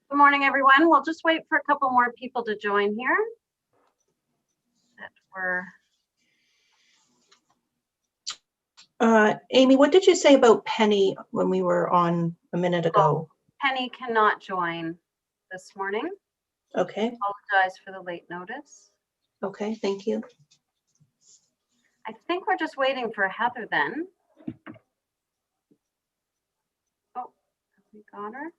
Good morning, everyone. We'll just wait for a couple more people to join here. Amy, what did you say about Penny when we were on a minute ago? Penny cannot join this morning. Okay. Apologize for the late notice. Okay, thank you. I think we're just waiting for Heather then. Oh, we got her.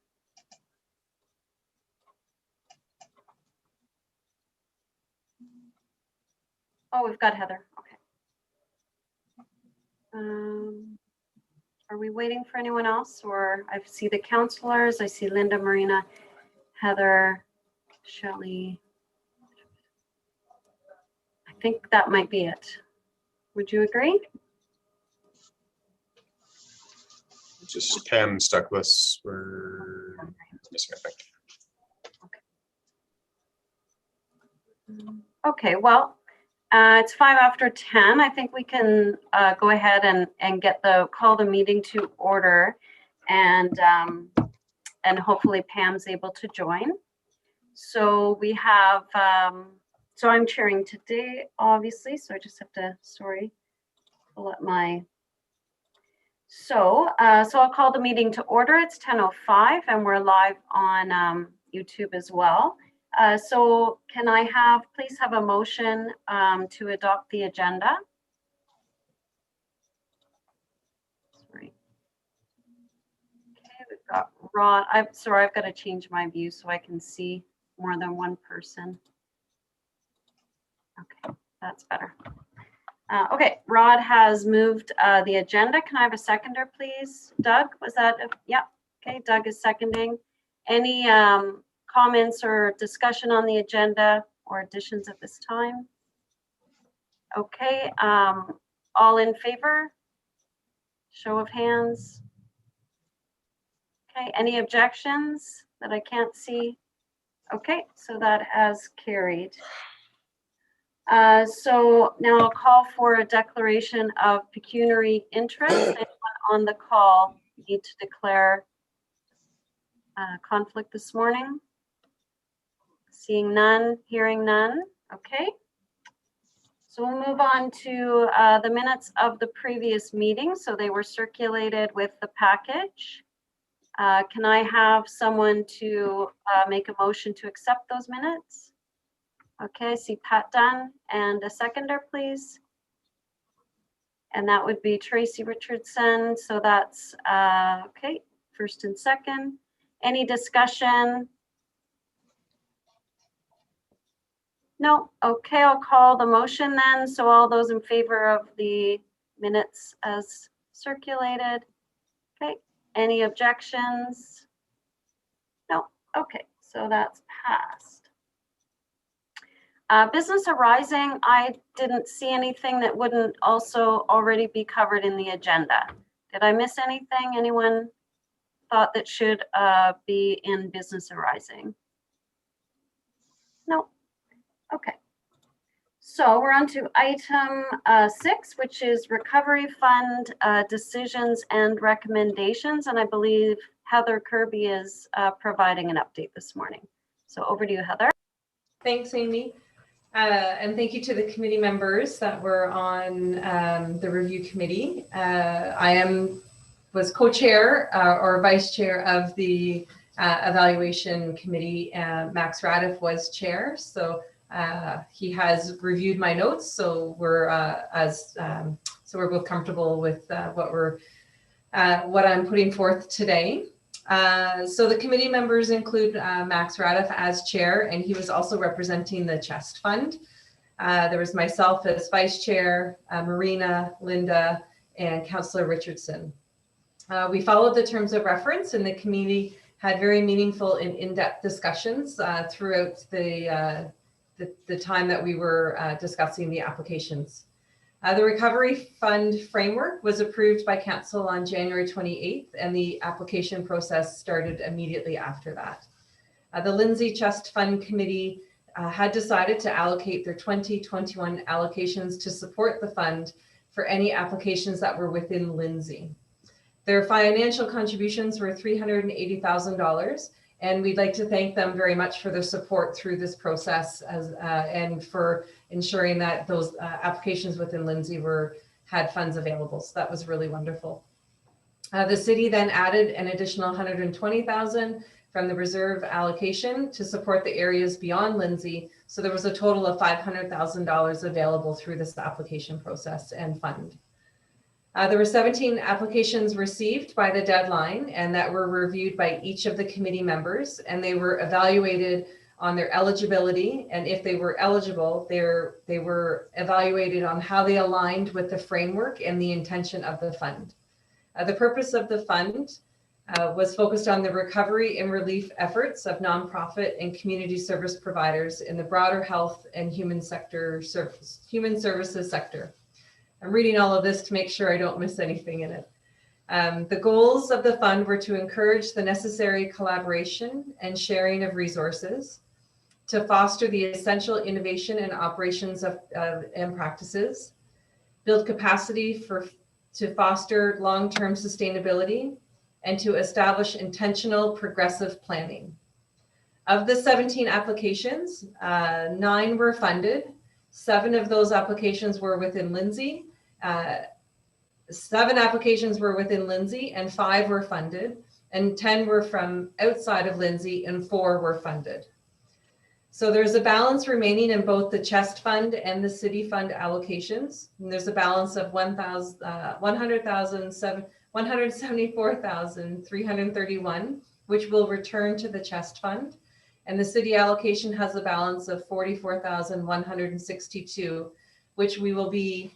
Oh, we've got Heather. Okay. Are we waiting for anyone else? Or I see the counselors. I see Linda, Marina, Heather, Shelley. I think that might be it. Would you agree? Just Pam Stuckless. We're missing, I think. Okay, well, it's 5 after 10. I think we can go ahead and get call the meeting to order, and hopefully Pam's able to join. So we have, so I'm chairing today, obviously, so I just have to, pull up my, so I'll call the meeting to order. It's 10:05 and we're live on YouTube as well. So can I please have a motion to adopt the agenda? Sorry. Okay, we've got Rod. I'm sorry, I've got to change my view so I can see more than one person. Okay, that's better. Okay, Rod has moved the agenda. Can I have a seconder, please? Doug, was that? Yeah, okay, Doug is seconding. Any comments or discussion on the agenda or additions at this time? Okay, all in favor? Show of hands. Okay, any objections that I can't see? Okay, so that has carried. So now I'll call for a declaration of pecuniary interest. Anyone on the call need to declare conflict this morning? Seeing none, hearing none. Okay. So we'll move on to the minutes of the previous meeting. So they were circulated with the package. Can I have someone to make a motion to accept those minutes? Okay, I see Pat Dunn, and a seconder, please. And that would be Tracy Richardson. So that's okay, first and second. Any discussion? No. Okay, I'll call the motion then. So all those in favor of the minutes as circulated. Okay, any objections? No. Okay, so that's passed. Business arising, I didn't see anything that wouldn't also already be covered in the agenda. Did I miss anything? Anyone thought that should be in business arising? No. Okay. So we're on to item 6, which is recovery fund decisions and recommendations. And I believe Heather Kirby is providing an update this morning. So over to you, Heather. Thanks, Amy. And thank you to the committee members that were on the review committee. I was co-chair or vice chair of the evaluation committee. Max Radiff was chair, so he has reviewed my notes. So we're so we're both comfortable with what I'm putting forth today. So the committee members include Max Radiff as chair, and he was also representing the Chest Fund. There was myself as vice chair, Marina, Linda, and Councillor Richardson. We followed the terms of reference, and the committee had very meaningful and in-depth discussions throughout the time that we were discussing the applications. The Recovery Fund framework was approved by Council on January 28th, and the application process started immediately after that. The Lindsay Chest Fund Committee had decided to allocate their 2021 allocations to support the fund for any applications that were within Lindsay. Their financial contributions were $380,000, and we'd like to thank them very much for their support through this process and for ensuring that those applications within Lindsay had funds available. So that was really wonderful. The city then added an additional $120,000 from the reserve allocation to support the areas beyond Lindsay. So there was a total of $500,000 available through this application process and fund. There were 17 applications received by the deadline and that were reviewed by each of the committee members, and they were evaluated on their eligibility, and if they were eligible, they were evaluated on how they aligned with the framework and the intention of the fund. The purpose of the fund was focused on the recovery and relief efforts of nonprofit and community service providers in the broader health and human services sector. I'm reading all of this to make sure I don't miss anything in it. The goals of the fund were to encourage the necessary collaboration and sharing of resources, to foster the essential innovation and operations and practices, build capacity to foster long-term sustainability, and to establish intentional progressive planning. Of the 17 applications, 9 were funded. 7 of those applications were within Lindsay. 7 applications were within Lindsay and 5 were funded, and 10 were from outside of Lindsay and 4 were funded. So there's a balance remaining in both the chest fund and the city fund allocations. And there's a balance of $174,331, which will return to the chest fund. And the city allocation has a balance of $44,162, which we will be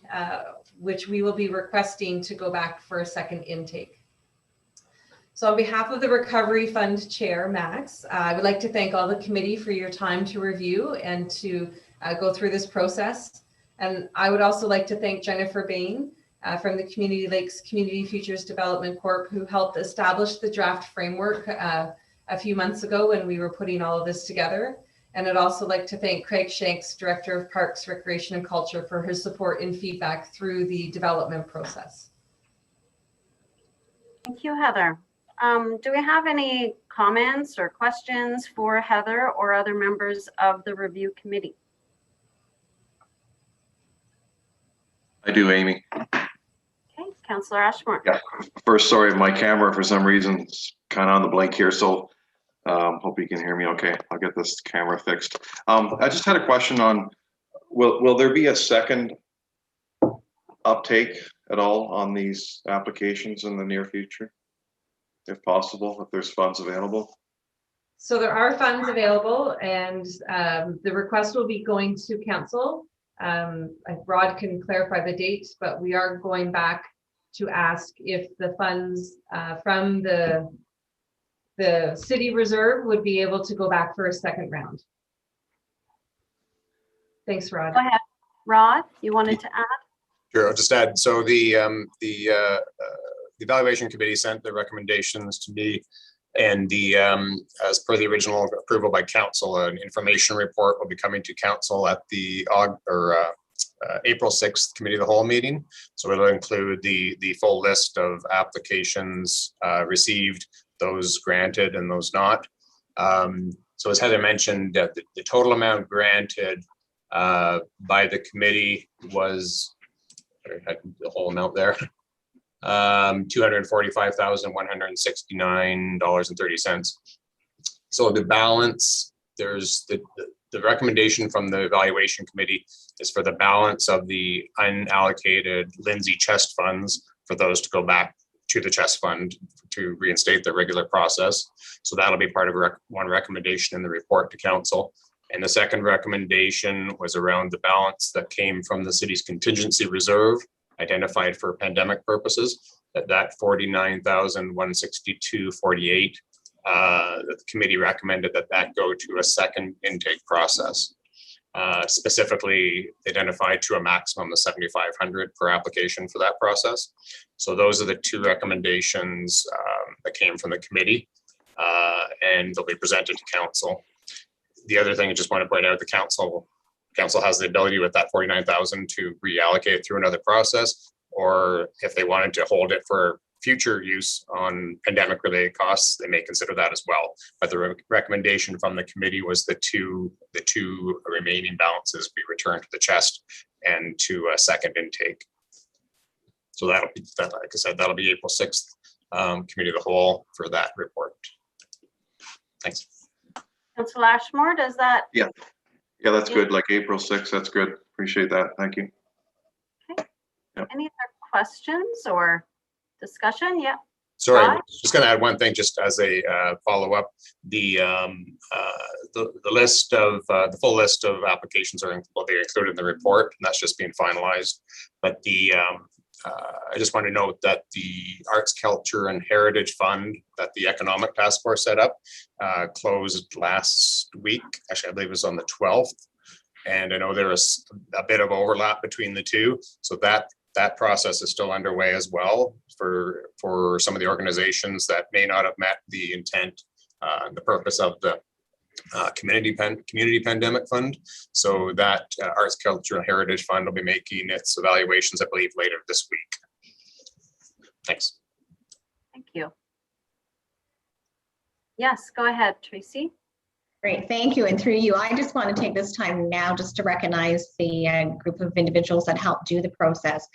requesting to go back for a second intake. So on behalf of the Recovery Fund Chair, Max, I would like to thank all the committee for your time to review and to go through this process. And I would also like to thank Jennifer Bain from the Community Lakes Community Futures Development Corp, who helped establish the draft framework a few months ago when we were putting all of this together. And I'd also like to thank Craig Shanks, Director of Parks, Recreation and Culture, for his support and feedback through the development process. Thank you, Heather. Do we have any comments or questions for Heather or other members of the review committee? I do, Amy. Okay, Councillor Ashmore. Yeah. First, sorry, my camera for some reason is kind of on the blink here, so hope you can hear me okay. I'll get this camera fixed. I just had a question on, will there be a second uptake at all on these applications in the near future, if possible, if there's funds available? So there are funds available, and the request will be going to council. Rod can clarify the dates, but we are going back to ask if the funds from the city reserve would be able to go back for a second round. Thanks, Rod. Go ahead. Rod, you wanted to add? Sure, I'll just add, so the evaluation committee sent the recommendations to me, and as per the original approval by council, an information report will be coming to council at the April 6th committee of the whole meeting. So it'll include the full list of applications received, those granted and those not. So as Heather mentioned, the total amount granted by the committee was, the whole amount there, $245,169.30. So the balance, there's the recommendation from the evaluation committee is for the balance of the unallocated Lindsay chest funds for those to go back to the chest fund to reinstate the regular process. So that'll be part of one recommendation in the report to council. And the second recommendation was around the balance that came from the city's contingency reserve identified for pandemic purposes, that $49,162.48. The committee recommended that go to a second intake process, specifically identified to a maximum of 7,500 per application for that process. So those are the two recommendations that came from the committee, and they'll be presented to council. The other thing I just want to point out, the council has the ability with that 49,000 to reallocate through another process, or if they wanted to hold it for future use on pandemic related costs, they may consider that as well. But the recommendation from the committee was the two remaining balances be returned to the chest and to a second intake. So that'll be, like I said, that'll be April 6th, committee of the whole for that report. Thanks. Councillor Ashmore, does that? Yeah, that's good. Like April 6th, that's good. Appreciate that. Thank you. Any other questions or discussion? Yeah. Sorry, Rod? just going to add one thing, just as a follow-up. The list of the full list of applications are they're included in the report, and that's just being finalized. But the I just want to note that the Arts, Culture, and Heritage Fund that the Economic Task Force set up closed last week. Actually, I believe it was on the 12th. And I know there is a bit of overlap between the two, so that process is still underway as well for some of the organizations that may not have met the intent, the purpose of the community pandemic fund. So that Arts, Culture, and Heritage Fund will be making its evaluations, I believe, later this week. Thanks. Thank you. Yes, go ahead, Tracy. Great, thank you. And through you, I just want to take this time now just to recognize the group of individuals that helped do the process.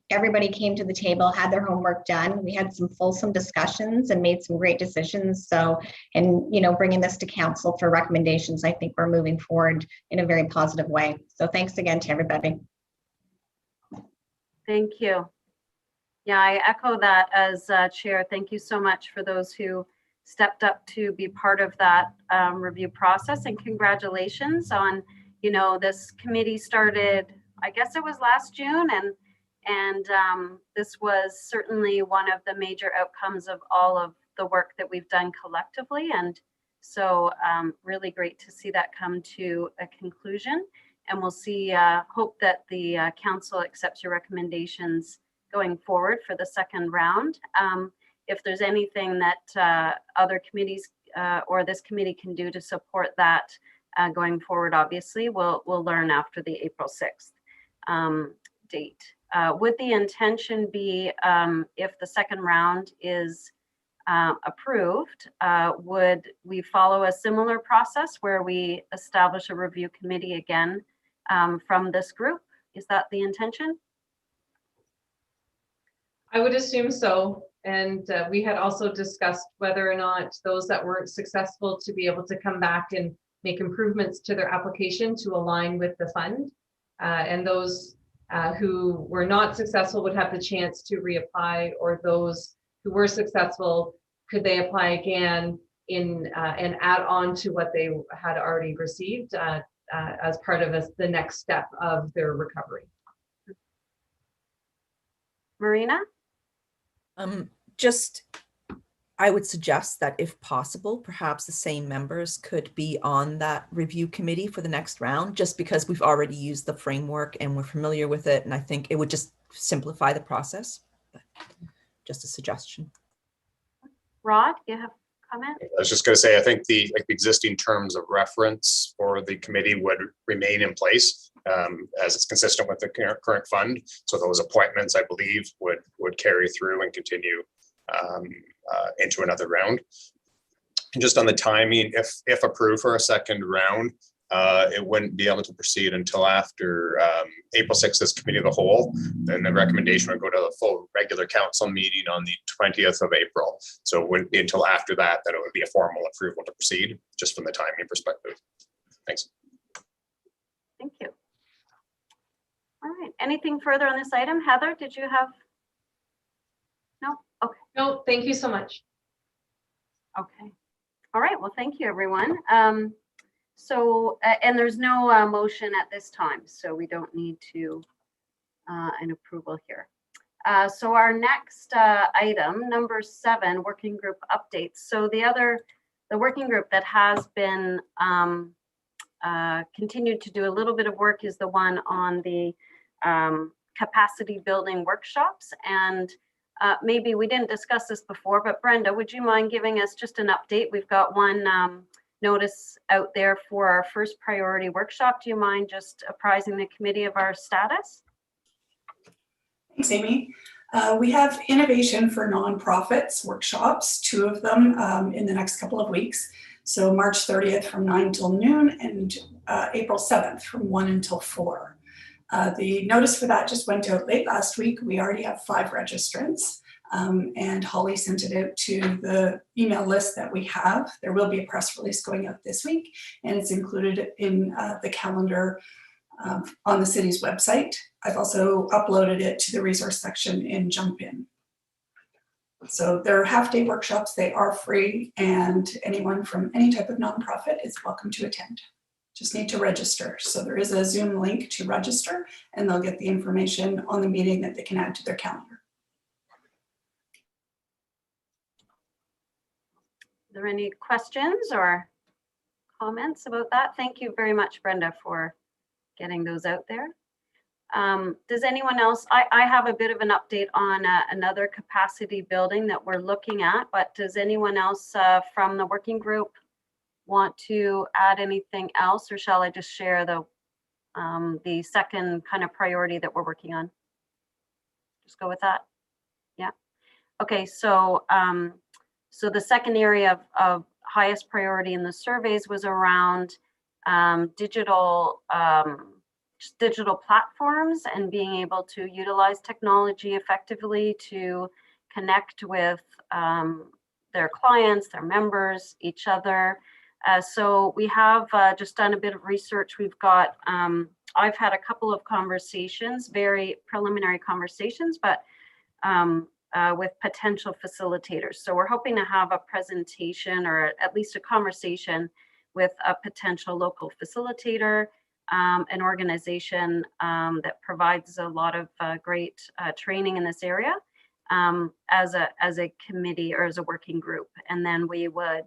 Everybody came to the table, had their homework done. We had some fulsome discussions and made some great decisions. So, and bringing this to council for recommendations, I think we're moving forward in a very positive way. So thanks again to everybody. Thank you. Yeah, I echo that as chair. Thank you so much for those who stepped up to be part of that review process, and congratulations on, this committee started, I guess it was last June, and this was certainly one of the major outcomes of all of the work that we've done collectively. And so really great to see that come to a conclusion, and we'll see, hope that the council accepts your recommendations going forward for the second round. If there's anything that other committees or this committee can do to support that going forward, obviously, we'll learn after the April 6th date. Would the intention be, if the second round is approved, would we follow a similar process where we establish a review committee again from this group? Is that the intention? I would assume so. And we had also discussed whether or not those that weren't successful to be able to come back and make improvements to their application to align with the fund. And those who were not successful would have the chance to reapply, or those who were successful, could they apply again and add on to what they had already received as part of the next step of their recovery. Marina? I would suggest that if possible, perhaps the same members could be on that review committee for the next round, just because we've already used the framework and we're familiar with it. And I think it would just simplify the process. But just a suggestion. Rod, you have a comment? I was just going to say, I think the existing terms of reference for the committee would remain in place as it's consistent with the current fund. So those appointments, I believe, would carry through and continue into another round. And just on the timing, if approved for a second round, it wouldn't be able to proceed until after April 6th as committee of the whole. Then the recommendation would go to the full regular council meeting on the 20th of April. So it wouldn't be until after that it would be a formal approval to proceed, just from the timing perspective. Thanks. Thank you. All right, anything further on this item? Heather, did you have? No? Okay. No, thank you so much. Okay. All right, well, thank you, everyone. And there's no motion at this time, so we don't need to an approval here. So our next item, number 7, working group updates. So the working group that has been continued to do a little bit of work is the one on the capacity building workshops. And maybe we didn't discuss this before, but Brenda, would you mind giving us just an update? We've got one notice out there for our first priority workshop. Do you mind just apprising the committee of our status? Thanks, Amy. We have innovation for nonprofits workshops, 2 of them in the next couple of weeks. So March 30th from 9 till noon and April 7th from 1 until 4. The notice for that just went out late last week. We already have 5 registrants, and Holly sent it out to the email list that we have. There will be a press release going out this week, and it's included in the calendar on the city's website. I've also uploaded it to the resource section in Jump In. So they're half-day workshops, they are free, and anyone from any type of nonprofit is welcome to attend. Just need to register. So there is a Zoom link to register, and they'll get the information on the meeting that they can add to their calendar. Are there any questions or comments about that? Thank you very much, Brenda, for getting those out there. Does anyone else, I have a bit of an update on another capacity building that we're looking at, but does anyone else from the working group want to add anything else, or shall I just share the second kind of priority that we're working on? Just go with that. Yeah. Okay. So so the second area of highest priority in the surveys was around digital platforms and being able to utilize technology effectively to connect with their clients, their members, each other. So we have just done a bit of research. We've got, I've had a couple of conversations, very preliminary conversations, but with potential facilitators. So we're hoping to have a presentation or at least a conversation with a potential local facilitator, an organization that provides a lot of great training in this area as a committee or as a working group. And then we would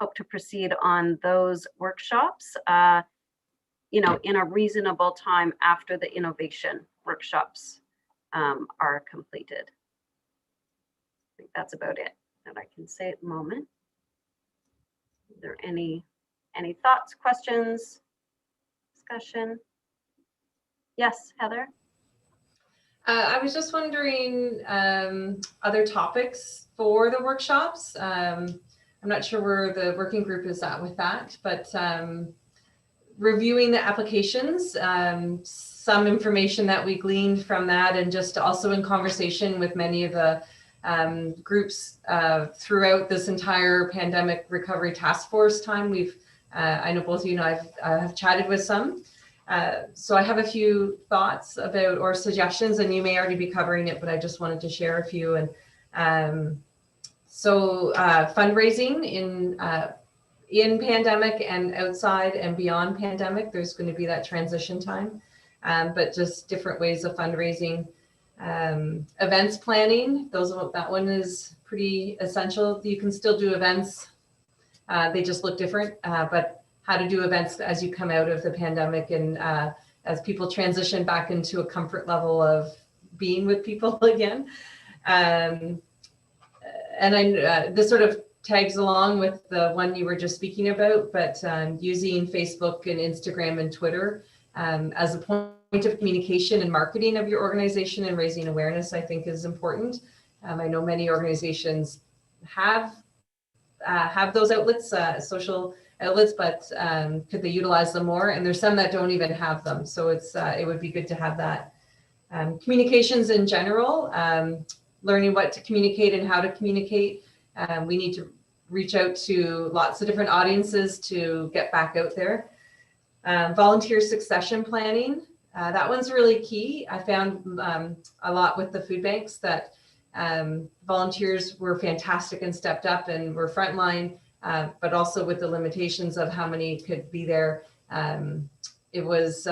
hope to proceed on those workshops, in a reasonable time after the innovation workshops are completed. I think that's about it that I can say at the moment. Are there any thoughts, questions, discussion? Yes, Heather? I was just wondering other topics for the workshops. I'm not sure where the working group is at with that, but reviewing the applications, some information that we gleaned from that, and just also in conversation with many of the groups throughout this entire pandemic recovery task force time. I know both of you and I have chatted with some. So I have a few thoughts about or suggestions, and you may already be covering it, but I just wanted to share a few. And so fundraising in pandemic and outside and beyond pandemic, there's going to be that transition time, but just different ways of fundraising. Events planning, that one is pretty essential. You can still do events. They just look different, but how to do events as you come out of the pandemic and as people transition back into a comfort level of being with people again. And this sort of tags along with the one you were just speaking about, but using Facebook and Instagram and Twitter as a point of communication and marketing of your organization and raising awareness, I think is important. I know many organizations have those outlets, social outlets, but could they utilize them more? And there's some that don't even have them. So it would be good to have that. Communications in general, learning what to communicate and how to communicate. We need to reach out to lots of different audiences to get back out there. Volunteer succession planning. That one's really key. I found a lot with the food banks that volunteers were fantastic and stepped up and were frontline, but also with the limitations of how many could be there. It was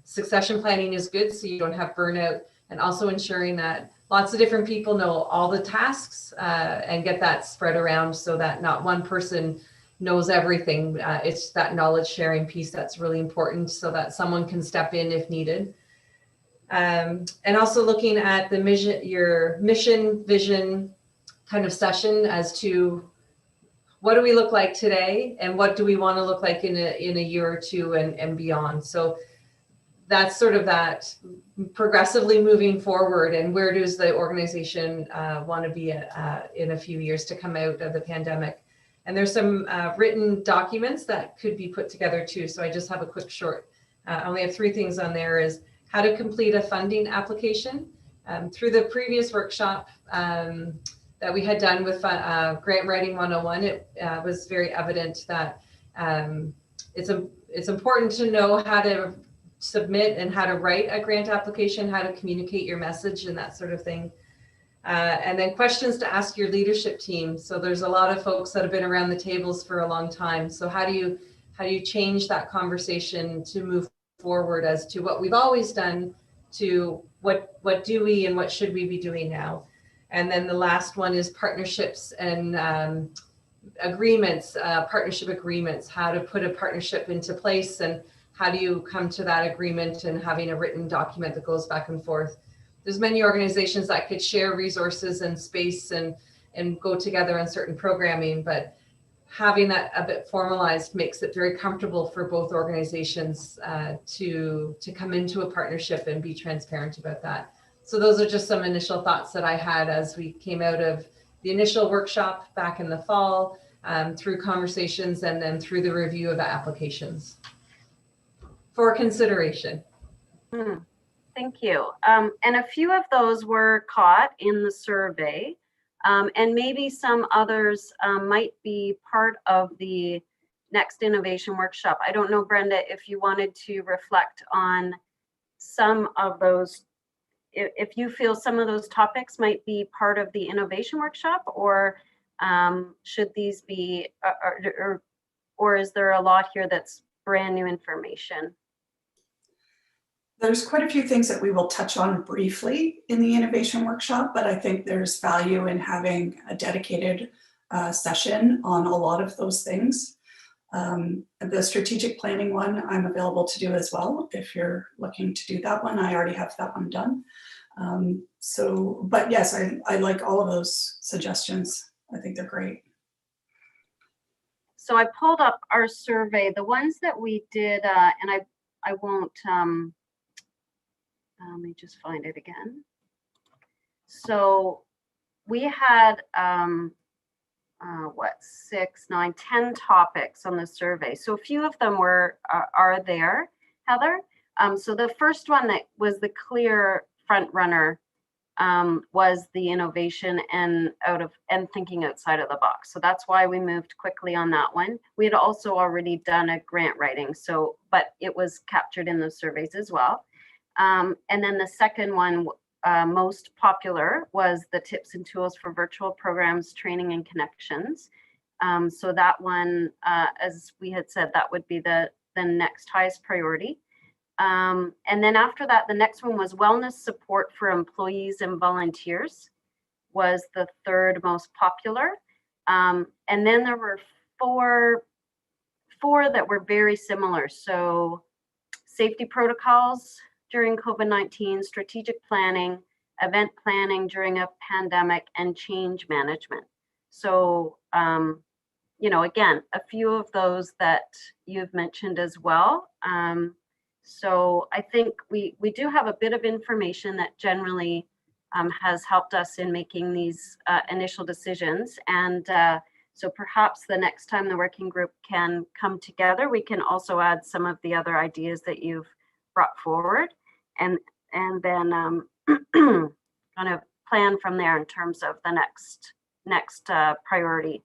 succession planning is good, so you don't have burnout, and also ensuring that lots of different people know all the tasks and get that spread around so that not one person knows everything. It's that knowledge sharing piece that's really important so that someone can step in if needed. And also looking at the your mission vision kind of session as to what do we look like today and what do we want to look like in a year or two and beyond. So that's sort of that progressively moving forward, and where does the organization want to be in a few years to come out of the pandemic. And there's some written documents that could be put together too. So I just have a quick short, I only have 3 things on there: is how to complete a funding application. Through the previous workshop that we had done with Grant Writing 101, it was very evident that it's important to know how to submit and how to write a grant application, how to communicate your message and that sort of thing. And then questions to ask your leadership team. So there's a lot of folks that have been around the tables for a long time. So how do you change that conversation to move forward as to what we've always done to what do we and what should we be doing now? And then the last one is partnerships and agreements, partnership agreements, how to put a partnership into place, and how do you come to that agreement and having a written document that goes back and forth. There's many organizations that could share resources and space and go together on certain programming, but having that a bit formalized makes it very comfortable for both organizations to come into a partnership and be transparent about that. So those are just some initial thoughts that I had as we came out of the initial workshop back in the fall, through conversations and then through the review of the applications for consideration. Thank you. And a few of those were caught in the survey, and maybe some others might be part of the next innovation workshop. I don't know, Brenda, if you wanted to reflect on some of those, if you feel some of those topics might be part of the innovation workshop, or should these be, or is there a lot here that's brand new information? There's quite a few things that we will touch on briefly in the innovation workshop, but I think there's value in having a dedicated session on a lot of those things. The strategic planning one, I'm available to do as well if you're looking to do that one. I already have that one done. But yes, I like all of those suggestions. I think they're great. So I pulled up our survey, the ones that we did, and I won't, let me just find it again. So we had, 6, 9, 10 topics on the survey. So a few of them are there, Heather. So the first one that was the clear front runner was the innovation and thinking outside of the box. So that's why we moved quickly on that one. We had also already done a grant writing, but it was captured in those surveys as well. And then the second one, most popular, was the tips and tools for virtual programs, training and connections. So that one, as we had said, that would be the next highest priority. And then after that, the next one was wellness support for employees and volunteers, was the third most popular. And then there were four that were very similar. So safety protocols during COVID-19, strategic planning, event planning during a pandemic, and change management. So, again, a few of those that you've mentioned as well. So I think we do have a bit of information that generally has helped us in making these initial decisions. And so perhaps the next time the working group can come together, we can also add some of the other ideas that you've brought forward, and then kind of plan from there in terms of the next priority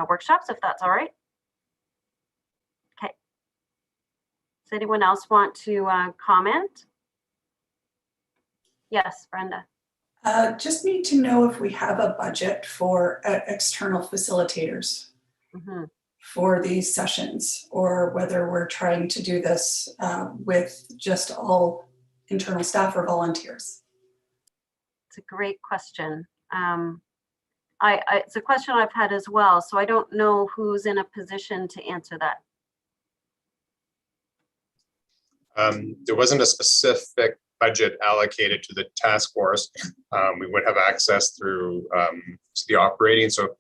workshops, if that's all right. Okay. Does anyone else want to comment? Yes, Brenda. Just need to know if we have a budget for external facilitators for these sessions, or whether we're trying to do this with just all internal staff or volunteers. It's a great question. It's a question I've had as well, so I don't know who's in a position to answer that. There wasn't a specific budget allocated to the task force. We would have access through the operating, so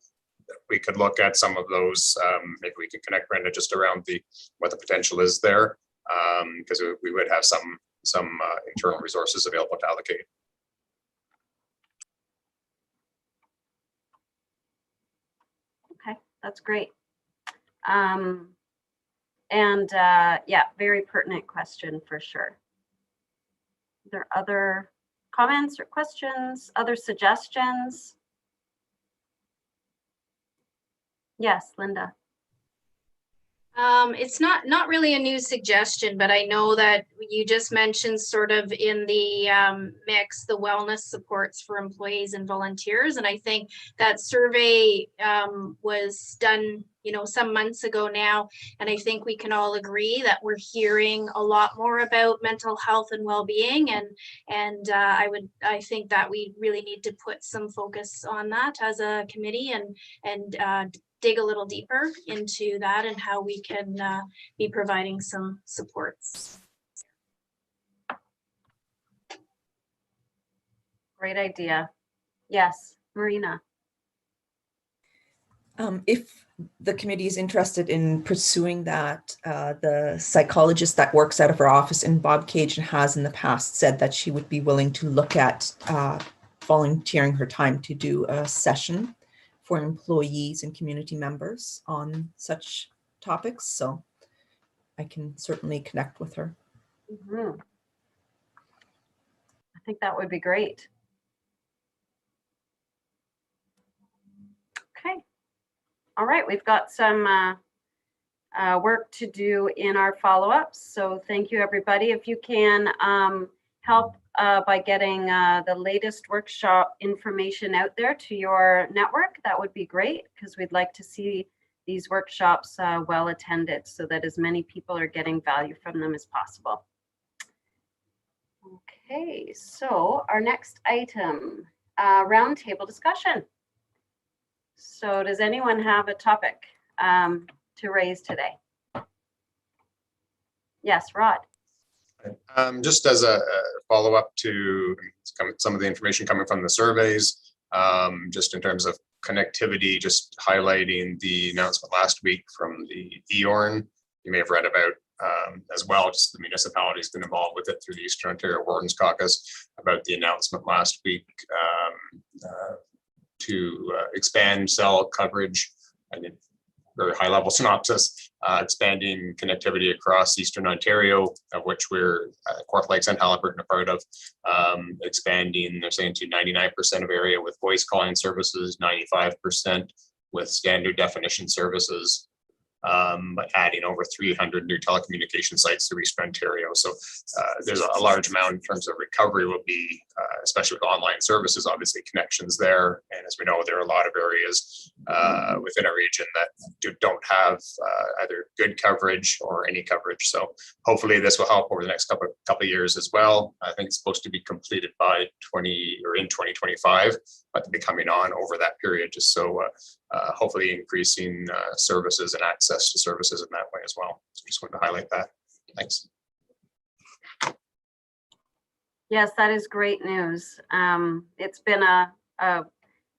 we could look at some of those. Maybe we can connect Brenda just around what the potential is there. because we would have some internal resources available to allocate. Okay, that's great. Yeah, very pertinent question for sure. Are there other comments or questions, other suggestions? Yes, Linda. It's not really a new suggestion, but I know that you just mentioned sort of in the mix, the wellness supports for employees and volunteers. And I think that survey was done, some months ago now. And I think we can all agree that we're hearing a lot more about mental health and well-being. And I think that we really need to put some focus on that as a committee and dig a little deeper into that and how we can be providing some supports. Great idea. Yes, Marina. If the committee is interested in pursuing that, the psychologist that works out of her office in Bob Cajun has in the past said that she would be willing to look at volunteering her time to do a session for employees and community members on such topics. So I can certainly connect with her. Mm-hmm. I think that would be great. Okay. All right, we've got some work to do in our follow-ups. So thank you, everybody. If you can help by getting the latest workshop information out there to your network, that would be great, because we'd like to see these workshops well attended so that as many people are getting value from them as possible. Okay, so our next item, roundtable discussion. So does anyone have a topic to raise today? Yes, Rod. Just as a follow-up to some of the information coming from the surveys, just in terms of connectivity, just highlighting the announcement last week from the EORN. You may have read about as well, just the municipality's been involved with it through the Eastern Ontario Wardens Caucus about the announcement last week to expand cell coverage. I did very high level synopsis, expanding connectivity across Eastern Ontario, of which we're Cork Lakes and Haliburton a part of, expanding, they're saying to 99% of area with voice calling services, 95% with standard definition services, adding over 300 new telecommunication sites to Eastern Ontario. So there's a large amount in terms of recovery will be, especially with online services, obviously connections there. And as we know, there are a lot of areas within our region that don't have either good coverage or any coverage. So hopefully this will help over the next couple of years as well. I think it's supposed to be completed by in 2025, but to be coming on over that period, just so hopefully increasing services and access to services in that way as well. So just wanted to highlight that. Thanks. Yes, that is great news. It's been a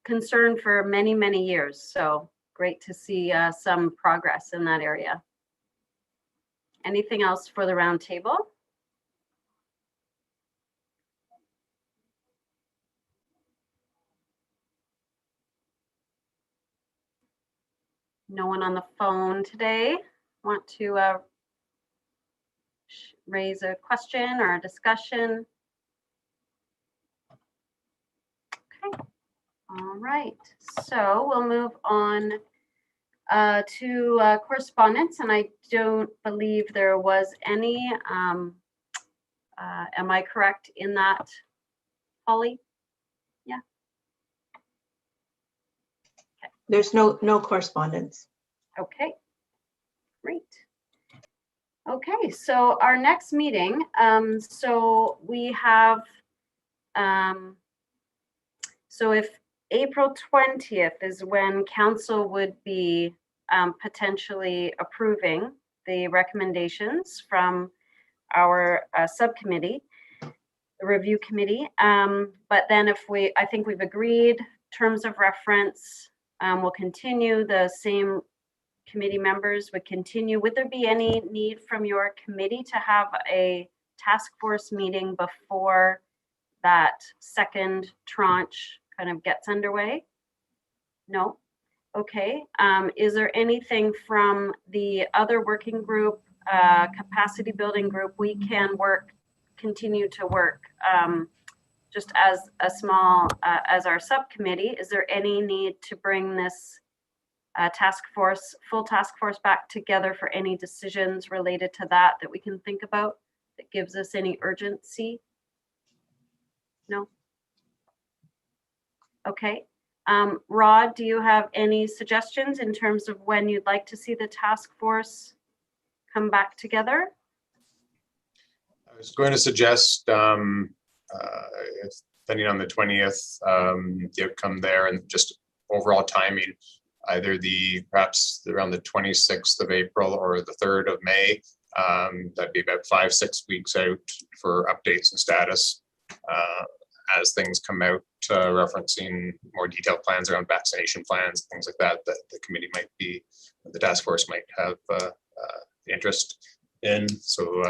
concern for many, many years. So great to see some progress in that area. Anything else for the roundtable? No one on the phone today. Want to raise a question or a discussion? Okay. All right. So we'll move on to correspondence, and I don't believe there was any. Am I correct in that, Holly? Yeah. Okay. There's no correspondence. Okay. Great. Okay, so our next meeting, so we have, so if April 20th is when council would be potentially approving the recommendations from our subcommittee, the review committee. But then if I think we've agreed terms of reference, we'll continue the same committee members would continue. Would there be any need from your committee to have a task force meeting before that second tranche kind of gets underway? No? Okay. Is there anything from the other working group, capacity building group, we can continue to work just as a small, as our subcommittee? Is there any need to bring this full task force back together for any decisions related to that we can think about that gives us any urgency? No? Okay. Rod, do you have any suggestions in terms of when you'd like to see the task force come back together? I was going to suggest, depending on the 20th, the outcome there and just overall timing, either perhaps around the 26th of April or the 3rd of May. That'd be about 5-6 weeks out for updates and status as things come out, referencing more detailed plans around vaccination plans, things like that, that the committee might be, the task force might have interest in. So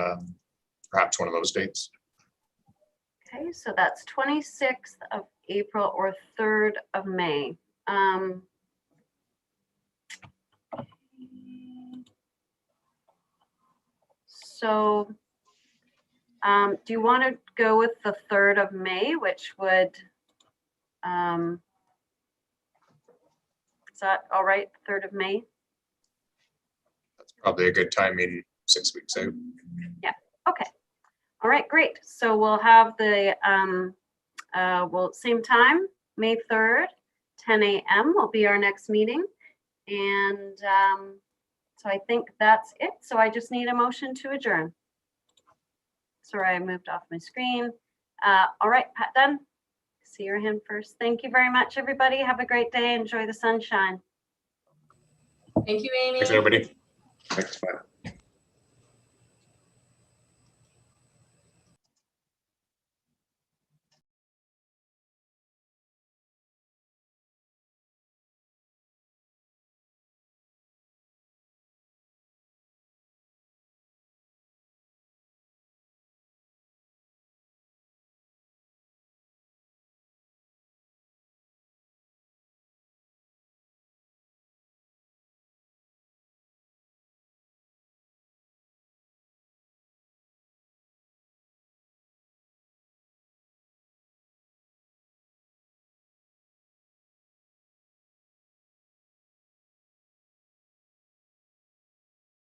perhaps one of those dates. Okay, so that's 26th of April or 3rd of May. So do you want to go with the 3rd of May, which would, is that all right, 3rd of May? That's probably a good timing, 6 weeks out. Yeah, okay. All right, great. So we'll have the, same time, May 3rd, 10 a.m. will be our next meeting. And so I think that's it. So I just need a motion to adjourn. Sorry, I moved off my screen. All right, Pat Dunn, see your hand first. Thank you very much, everybody. Have a great day. Enjoy the sunshine. Thank you, Amy. Thanks, everybody. Thanks, bye.